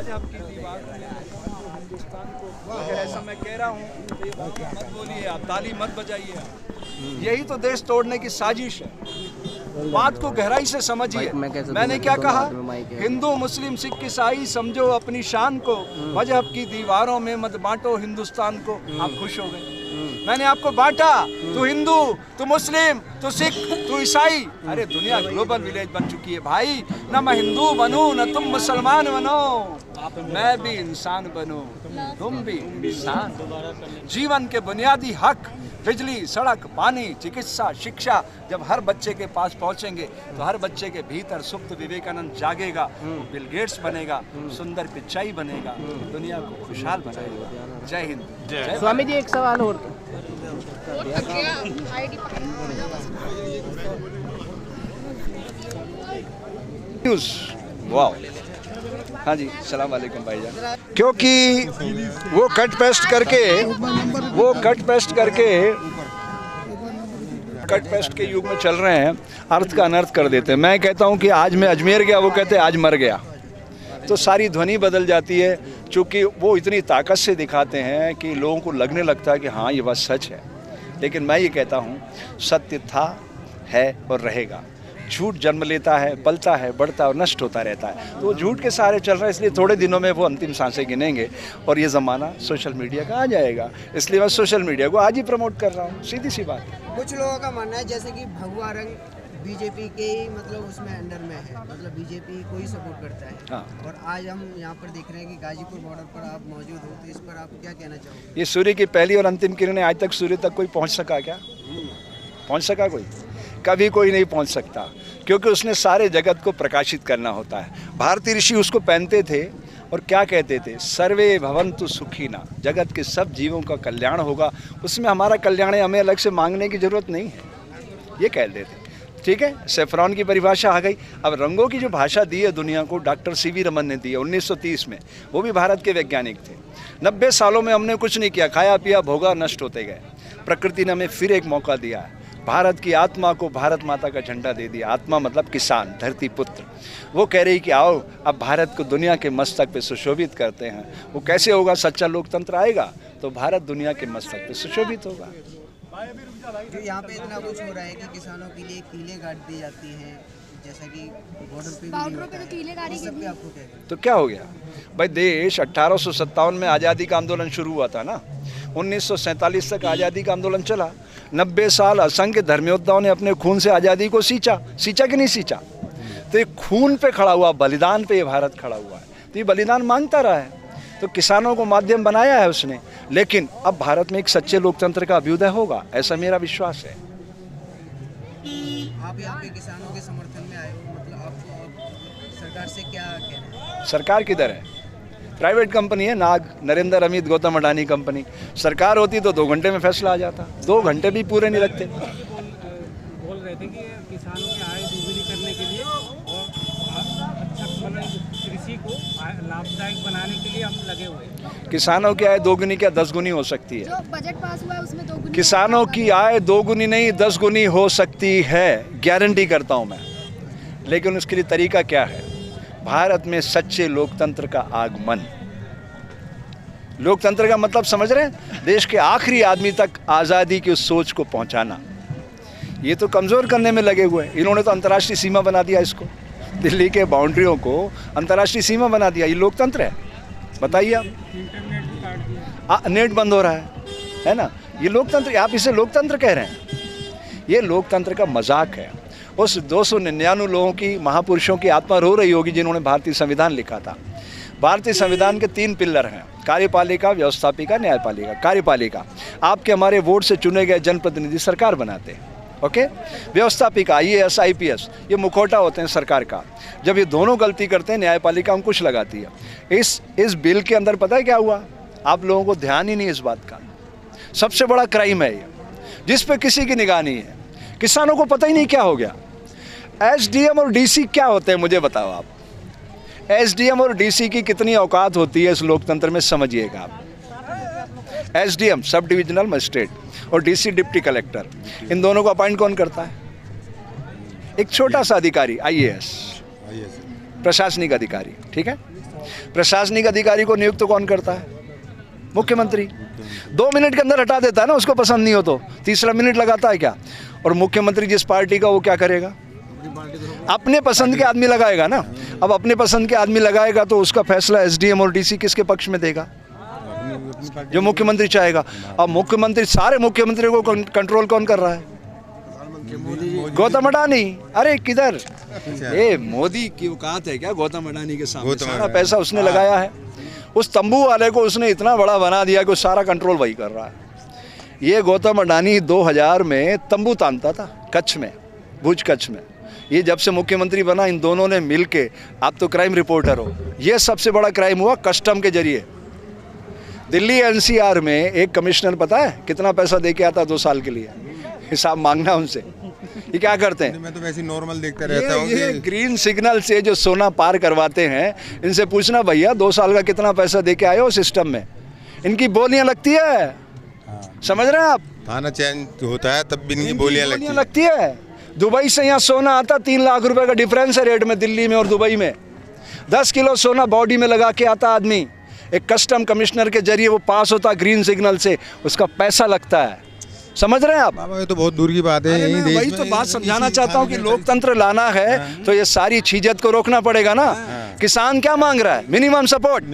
मजहब की दीवारों में हिंदुस्तान को, अगर ऐसा मैं कह रहा हूँ तो ये मत बोलिए आप, ताली मत बजाइए आप। यही तो देश तोड़ने की साजिश है। बात को गहराई से समझिए। मैंने क्या कहा? हिंदू मुस्लिम सिख ईसाई समझो अपनी शान को, मजहब की दीवारों में मत बांटो हिंदुस्तान को। आप खुश हो गए? मैंने आपको बांटा, तू हिंदू, तू मुस्लिम, तू सिख, तू ईसाई। अरे दुनिया ग्लोबल विलेज बन चुकी है भाई। न मैं हिंदू बनूं न तुम मुसलमान बनो, मैं भी इंसान बनूं तुम भी इंसान। जीवन के बुनियादी हक बिजली, सड़क, पानी, चिकित्सा, शिक्षा जब हर बच्चे के पास पहुंचेंगे तो हर बच्चे के भीतर सुप्त विवेकानंद जागेगा, बिल गेट्स बनेगा, सुंदर पिचाई बनेगा, दुनिया को खुशहाल बनाएगा। जय हिंद। जय स्वामी जी, एक सवाल और वाह। हाँ जी, सलाम वालेकुम भाईजान। क्योंकि वो कट पेस्ट के युग में चल रहे हैं, अर्थ का अनर्थ कर देते हैं। मैं कहता हूँ कि आज मैं अजमेर गया, वो कहते हैं आज मर गया। तो सारी ध्वनि बदल जाती है, क्योंकि वो इतनी ताकत से दिखाते हैं कि लोगों को लगने लगता है कि हाँ ये बात सच है। लेकिन मैं ये कहता हूँ सत्य था, है और रहेगा। झूठ जन्म लेता है, पलता है, बढ़ता है और नष्ट होता रहता है। तो वो झूठ के सहारे चल रहा है, इसलिए थोड़े दिनों में वो अंतिम सांसें गिनेंगे और ये ज़माना सोशल मीडिया का आ जाएगा। इसलिए मैं सोशल मीडिया को आज ही प्रमोट कर रहा हूँ, सीधी सी बात है। कुछ लोगों का मानना है जैसे कि भगवा रंग बीजेपी के ही मतलब उसमें अंडर में है, मतलब बीजेपी को ही सपोर्ट करता है। हाँ। और आज हम यहाँ पर देख रहे हैं कि गाजीपुर बॉर्डर पर आप मौजूद हो, तो इस पर आप क्या कहना चाहोगे? ये सूर्य की पहली और अंतिम किरणें आज तक सूर्य तक कोई पहुँच सका क्या? पहुँच सका कोई? कभी कोई नहीं पहुँच सकता, क्योंकि उसने सारे जगत को प्रकाशित करना होता है। भारतीय ऋषि उसको पहनते थे और क्या कहते थे? सर्वे भवन्तु सुखिना, जगत के सब जीवों का कल्याण होगा, उसमें हमारा कल्याण है, हमें अलग से मांगने की जरूरत नहीं है, ये कह देते। ठीक है, सेफ्रॉन की परिभाषा आ गई। अब रंगों की जो भाषा दी है दुनिया को, डॉक्टर सीवी रमन ने दी है 1930 में, वो भी भारत के वैज्ञानिक थे। 90 सालों में हमने कुछ नहीं किया, खाया पिया भोगा, नष्ट होते गए। प्रकृति ने हमें फिर एक मौका दिया है। भारत की आत्मा को भारत माता का झंडा दे दिया। आत्मा मतलब किसान, धरती पुत्र। वो कह रही कि आओ अब भारत को दुनिया के मस्तक पे सुशोभित करते हैं। वो कैसे होगा? सच्चा लोकतंत्र आएगा तो भारत दुनिया के मस्तक पे सुशोभित होगा। जो यहाँ पे इतना कुछ हो रहा है कि किसानों के लिए कीलें गाड़ दी जाती हैं, जैसा कि बॉर्डर पे तो कीलें गाड़ी के, आपको क्या? तो क्या हो गया भाई? देश 1857 में आज़ादी का आंदोलन शुरू हुआ था ना, 1947 तक आज़ादी का आंदोलन चला। 90 साल असंख्य धर्मयोद्धाओं ने अपने खून से आज़ादी को सींचा कि नहीं सींचा? तो ये खून पे खड़ा हुआ, बलिदान पे ये भारत खड़ा हुआ है, तो ये बलिदान मांगता रहा है। तो किसानों को माध्यम बनाया है उसने, लेकिन अब भारत में एक सच्चे लोकतंत्र का अभ्युदय होगा, ऐसा मेरा विश्वास है। आप यहाँ पे किसानों के समर्थन में आए हो, मतलब आपको सरकार से क्या कहना है? सरकार किधर है? प्राइवेट कंपनी है, नाग, नरेंद्र, अमित, गौतम अडानी कंपनी। सरकार होती तो 2 घंटे में फैसला आ जाता, 2 घंटे भी पूरे नहीं लगते। बोल रहे थे कि किसानों की आय दोगुनी करने के लिए और अच्छा कृषि को लाभदायक बनाने के लिए हम लगे हुए हैं। किसानों की आय 2 गुनी क्या 10 गुनी हो सकती है? जो बजट पास हुआ है उसमें 2 गुनी। किसानों की आय 2 गुनी नहीं 10 गुनी हो सकती है, गारंटी करता हूं मैं। लेकिन उसके लिए तरीका क्या है? भारत में सच्चे लोकतंत्र का आगमन। लोकतंत्र का मतलब समझ रहे हैं? देश के आखिरी आदमी तक आज़ादी की उस सोच को पहुंचाना। ये तो कमज़ोर करने में लगे हुए हैं। इन्होंने तो अंतर्राष्ट्रीय सीमा बना दिया, इसको दिल्ली के बाउंड्रियों को अंतर्राष्ट्रीय सीमा बना दिया। ये लोकतंत्र है? बताइए आप। नेट बंद हो रहा है ना? ये लोकतंत्र? आप इसे लोकतंत्र कह रहे हैं? ये लोकतंत्र का मजाक है। उस 299 लोगों की, महापुरुषों की आत्मा रो रही होगी जिन्होंने भारतीय संविधान लिखा था। भारतीय संविधान के 3 पिलर हैं: कार्यपालिका, व्यवस्थापिका, न्यायपालिका। कार्यपालिका आपके हमारे वोट से चुने गए जनप्रतिनिधि सरकार बनाते हैं, ओके। व्यवस्थापिका IAS IPS ये मुखौटा होते हैं सरकार का। जब ये दोनों गलती करते हैं, न्यायपालिका अंकुश लगाती है। इस बिल के अंदर पता है क्या हुआ? आप लोगों को ध्यान ही नहीं इस बात का। सबसे बड़ा क्राइम है ये, जिस पे किसी की निगाह नहीं है। किसानों को पता ही नहीं क्या हो गया। SDM और DC क्या होते हैं, मुझे बताओ आप। SDM और DC की कितनी औकात होती है इस लोकतंत्र में, समझिएगा आप। SDM सब डिविजनल मजिस्ट्रेट और DC डिप्टी कलेक्टर, इन दोनों को अपॉइंट कौन करता है? एक छोटा सा अधिकारी, IAS प्रशासनिक अधिकारी, ठीक है। प्रशासनिक अधिकारी को नियुक्त कौन करता है? मुख्यमंत्री। 2 मिनट के अंदर हटा देता है ना, उसको पसंद नहीं हो तो। तीसरा मिनट लगाता है क्या? और मुख्यमंत्री जिस पार्टी का, वो क्या करेगा? अपने पसंद के आदमी लगाएगा ना। अब अपने पसंद के आदमी लगाएगा तो उसका फैसला एसडीएम और डीसी किसके पक्ष में देगा? जो मुख्यमंत्री चाहेगा। अब मुख्यमंत्री, सारे मुख्यमंत्री को कंट्रोल कौन कर रहा है? गौतम अडानी। अरे किधर, ये मोदी की औकात है क्या गौतम अडानी के सामने? सारा पैसा उसने लगाया है। उस तंबू वाले को उसने इतना बड़ा बना दिया कि सारा कंट्रोल वही कर रहा है। ये गौतम अडानी 2000 में तंबू तानता था कच्छ में, भुज कच्छ में। ये जब से मुख्यमंत्री बना, इन दोनों ने मिलके, आप तो क्राइम रिपोर्टर हो, ये सबसे बड़ा क्राइम हुआ कस्टम के जरिए। दिल्ली एनसीआर में एक कमिश्नर पता है कितना पैसा दे के आता 2 साल के लिए? हिसाब मांगना उनसे। ये क्या करते हैं? मैं तो वैसे नॉर्मल देखता रहता हूँ। ये ग्रीन सिग्नल से जो सोना पार करवाते हैं, इनसे पूछना भैया 2 साल का कितना पैसा दे के आए हो सिस्टम में? इनकी बोलियां लगती है, समझ रहे हैं आप? थाना चेंज होता है तब भी इनकी बोलियां लगती है। दुबई से यहाँ सोना आता, 3 लाख रुपए का डिफरेंस है रेट में, दिल्ली में और दुबई में। 10 किलो सोना बॉडी में लगा के आता आदमी, एक कस्टम कमिश्नर के जरिए वो पास होता ग्रीन सिग्नल से, उसका पैसा लगता है। समझ रहे हैं आप? बाबा ये तो बहुत दूर की बात है। मैं वही तो बात समझाना चाहता हूँ कि लोकतंत्र लाना है तो ये सारी चीजत को रोकना पड़ेगा ना। किसान क्या मांग रहा है? Minimum support.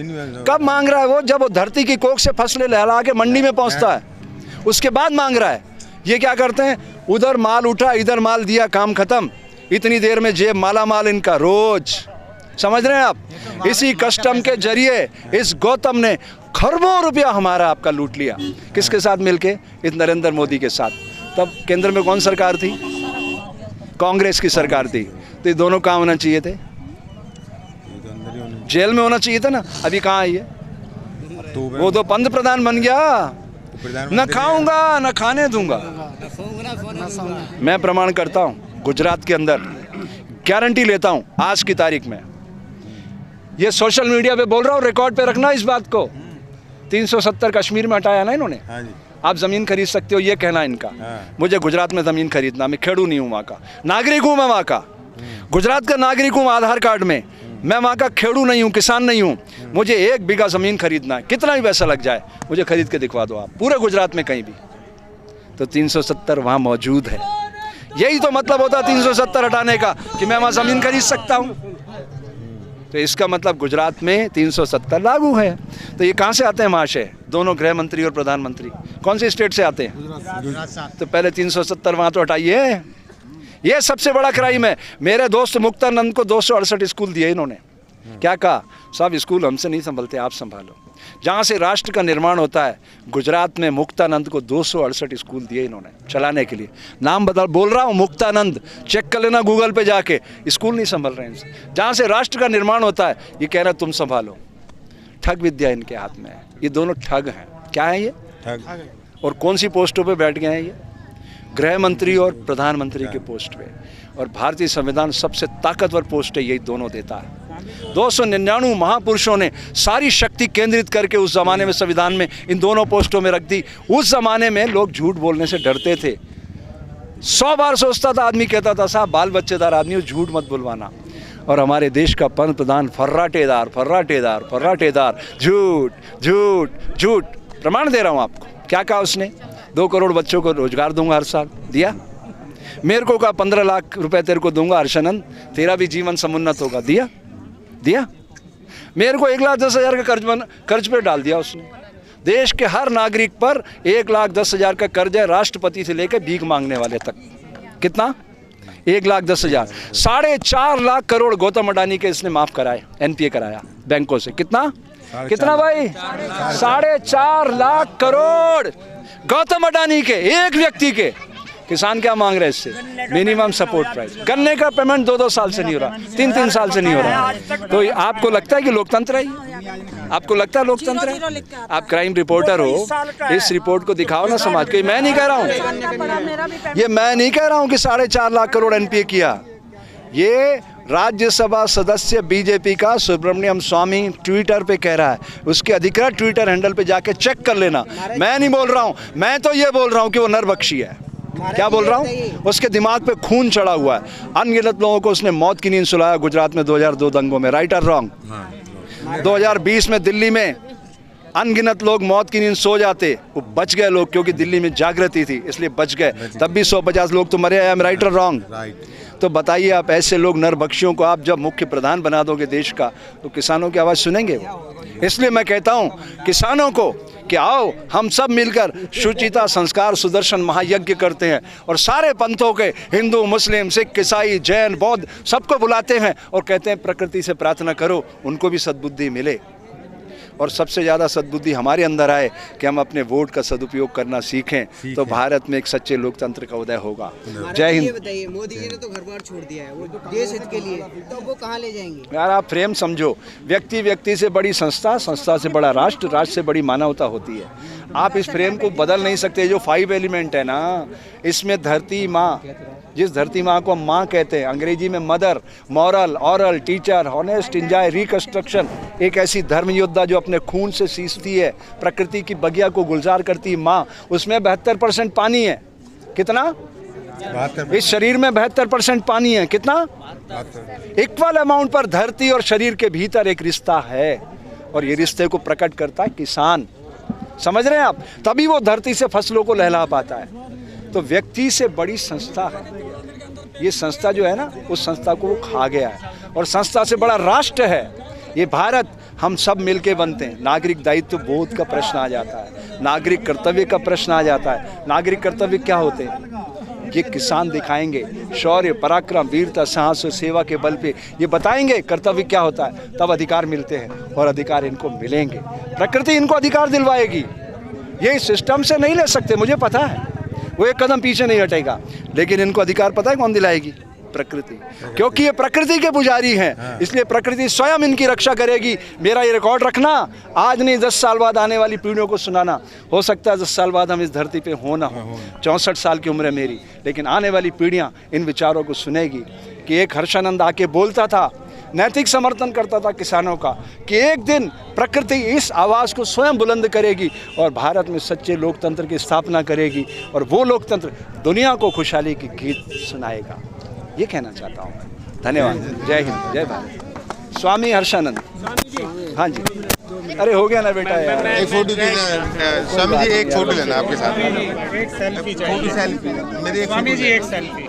कब मांग रहा है वो? जब वो धरती की कोख से फसलें लहरा के मंडी में पहुंचता है, उसके बाद मांग रहा है। ये क्या करते हैं? उधर माल उठा, इधर माल दिया, काम खत्म। इतनी देर में जेब माला माल इनका रोज। समझ रहे हैं आप? इसी कस्टम के जरिए इस गौतम ने खरबों रुपया हमारा आपका लूट लिया। किसके साथ मिलके? इस नरेंद्र मोदी के साथ। तब केंद्र में कौन सरकार थी? कांग्रेस की सरकार थी। तो ये दोनों कहाँ होना चाहिए थे? जेल में होना चाहिए था ना। अभी कहाँ है ये? वो तो पंत प्रधान बन गया। न खाऊंगा न खाने दूंगा। मैं प्रमाण करता हूँ, गुजरात के अंदर गारंटी लेता हूँ आज की तारीख में, ये सोशल मीडिया पे बोल रहा हूँ, रिकॉर्ड पे रखना इस बात को। 370 कश्मीर में हटाया ना इन्होंने। हाँ जी। आप ज़मीन खरीद सकते हो, ये कहना इनका। मुझे गुजरात में ज़मीन खरीदना, मैं खेड़ू नहीं हूँ वहाँ का, नागरिक हूँ मैं वहाँ का। गुजरात का नागरिक हूँ आधार कार्ड में, मैं वहाँ का खेड़ू नहीं हूँ, किसान नहीं हूँ। मुझे 1 बीघा ज़मीन खरीदना है, कितना भी पैसा लग जाए, मुझे खरीद के दिखवा दो आप, पूरे गुजरात में कहीं भी। तो 370 वहाँ मौजूद है। यही तो मतलब होता 370 हटाने का, कि मैं वहाँ ज़मीन खरीद सकता हूँ। तो इसका मतलब गुजरात में 370 लागू है। तो ये कहाँ से आते हैं महाशय? दोनों गृह मंत्री और प्रधानमंत्री कौन से स्टेट से आते हैं? तो पहले 370 वहाँ तो हटाइए। ये सबसे बड़ा क्राइम है। मेरे दोस्त मुक्तानंद को 268 स्कूल दिए इन्होंने। क्या कहा? सब स्कूल हमसे नहीं संभलते, आप संभालो। जहाँ से राष्ट्र का निर्माण होता है, गुजरात में मुक्तानंद को 268 स्कूल दिए इन्होंने चलाने के लिए। नाम बदल बोल रहा हूँ, मुक्तानंद, चेक कर लेना गूगल पे जाके। स्कूल नहीं संभल रहे हैं। जहाँ से राष्ट्र का निर्माण होता है, ये कह रहा तुम संभालो। ठग विद्या इनके हाथ में है। ये दोनों ठग हैं। क्या है ये? ठग। और कौन सी पोस्टों पे बैठ गए हैं ये? गृह मंत्री और प्रधानमंत्री के पोस्ट पे। और भारतीय संविधान सबसे ताकतवर पोस्ट है, यही दोनों देता है। 299 महापुरुषों ने सारी शक्ति केंद्रित करके उस जमाने में संविधान में इन दोनों पोस्टों में रख दी। उस जमाने में लोग झूठ बोलने से डरते थे। 100 बार सोचता था आदमी, कहता था साहब बाल बच्चेदार आदमी हो, झूठ मत बुलवाना। और हमारे देश का पंतप्रधान फर्राटेदार फर्राटेदार फर्राटेदार, झूठ झूठ झूठ। प्रमाण दे रहा हूँ आपको। क्या कहा उसने? 2 करोड़ बच्चों को रोजगार दूंगा हर साल। दिया? मेरे को कहा 15 लाख रुपए तेरे को दूंगा हर्षानंद, तेरा भी जीवन समुन्नत होगा। दिया? दिया? मेरे को 1,10,000 का कर्ज पे डाल दिया उसने। देश के हर नागरिक पर 1,10,000 का कर्ज है, राष्ट्रपति से लेकर भीख मांगने वाले तक। कितना? 1,10,000। 4.5 लाख करोड़ गौतम अडानी के इसने माफ कराए, एनपीए कराया बैंकों से। कितना? कितना भाई? 4.5 लाख करोड़ गौतम अडानी के, एक व्यक्ति के। किसान क्या मांग रहे हैं इससे? Minimum support price. गन्ने का पेमेंट 2-2 साल से नहीं हो रहा, 3-3 साल से नहीं हो रहा। तो आपको लगता है कि लोकतंत्र है? आपको लगता है लोकतंत्र है? आप क्राइम रिपोर्टर हो, इस रिपोर्ट को दिखाओ ना समाज को। मैं नहीं कह रहा हूँ, ये मैं नहीं कह रहा हूँ कि 4.5 लाख करोड़ एनपीए किया। ये राज्यसभा सदस्य बीजेपी का सुब्रमण्यम स्वामी ट्विटर पे कह रहा है। उसके अधिकृत ट्विटर हैंडल पे जाके चेक कर लेना। मैं नहीं बोल रहा हूँ, मैं तो ये बोल रहा हूँ कि वो नरबख्शी है। क्या बोल रहा हूँ? उसके दिमाग पे खून चढ़ा हुआ है। अनगिनत लोगों को उसने मौत की नींद सुलाया गुजरात में 2002 दंगों में। राइट और रॉन्ग? 2020 में दिल्ली में अनगिनत लोग मौत की नींद सो जाते, वो बच गए लोग क्योंकि दिल्ली में जागृति थी, इसलिए बच गए। तब भी 150 लोग तो मरे। आई एम राइट और रॉन्ग? तो बताइए आप, ऐसे लोग नरभक्षियों को आप जब मुख्य प्रधान बना दोगे देश का, तो किसानों की आवाज़ सुनेंगे वो? इसलिए मैं कहता हूँ किसानों को कि आओ हम सब मिलकर शुचिता संस्कार सुदर्शन महायज्ञ करते हैं और सारे पंथों के हिंदू मुस्लिम सिख ईसाई जैन बौद्ध सबको बुलाते हैं और कहते हैं प्रकृति से प्रार्थना करो उनको भी सद्बुद्धि मिले और सबसे ज़्यादा सद्बुद्धि हमारे अंदर आए कि हम अपने वोट का सदुपयोग करना सीखें तो भारत में एक सच्चे लोकतंत्र का उदय होगा। जय हिंद। ये बताइए, मोदी जी ने तो घर बार छोड़ दिया है वो देश हित के लिए, तो वो कहाँ ले जाएंगे? यार आप फ्रेम समझो, व्यक्ति व्यक्ति से बड़ी संस्था, संस्था से बड़ा राष्ट्र, राष्ट्र से बड़ी मानवता होती है। आप इस फ्रेम को बदल नहीं सकते। जो 5 एलिमेंट है ना, इसमें धरती माँ, जिस धरती माँ को हम माँ कहते हैं, अंग्रेजी में mother, moral, oral, teacher, honest, enjoy, reconstruction, एक ऐसी धर्म योद्धा जो अपने खून से सींचती है, प्रकृति की बगिया को गुलजार करती है माँ, उसमें 72% पानी है। कितना? इस शरीर में 72% पानी है। कितना? इक्वल अमाउंट पर धरती और शरीर के भीतर एक रिश्ता है और ये रिश्ते को प्रकट करता है किसान। समझ रहे हैं आप? तभी वो धरती से फसलों को लहला पाता है। तो व्यक्ति से बड़ी संस्था है ये संस्था जो है ना, उस संस्था को वो खा गया है और संस्था से बड़ा राष्ट्र है ये भारत। हम सब मिलके बनते हैं। नागरिक दायित्व बोध का प्रश्न आ जाता है, नागरिक कर्तव्य का प्रश्न आ जाता है। नागरिक कर्तव्य क्या होते हैं? ये किसान दिखाएंगे, शौर्य, पराक्रम, वीरता, साहस और सेवा के बल पे ये बताएंगे कर्तव्य क्या होता है, तब अधिकार मिलते हैं और अधिकार इनको मिलेंगे। प्रकृति इनको अधिकार दिलवाएगी, ये इस सिस्टम से नहीं ले सकते, मुझे पता है। वो एक कदम पीछे नहीं हटेगा, लेकिन इनको अधिकार पता है कौन दिलाएगी? प्रकृति, क्योंकि ये प्रकृति के पुजारी हैं, इसलिए प्रकृति स्वयं इनकी रक्षा करेगी। मेरा ये रिकॉर्ड रखना, आज नहीं 10 साल बाद आने वाली पीढ़ियों को सुनाना। हो सकता है 10 साल बाद हम इस धरती पे हो ना हो, 64 साल की उम्र है मेरी, लेकिन आने वाली पीढ़ियां इन विचारों को सुनेगी कि एक हर्षानंद आके बोलता था, नैतिक समर्थन करता था किसानों का, कि एक दिन प्रकृति इस आवाज़ को स्वयं बुलंद करेगी और भारत में सच्चे लोकतंत्र की स्थापना करेगी और वो लोकतंत्र दुनिया को खुशहाली की गीत सुनाएगा। ये कहना चाहता हूँ मैं। धन्यवाद। जय हिंद, जय भारत। स्वामी हर्षानंद। हाँ जी। अरे हो गया ना बेटा यार। एक फोटो स्वामी जी, एक फोटो लेना आपके साथ। एक सेल्फी चाहिए। स्वामी जी, एक सेल्फी।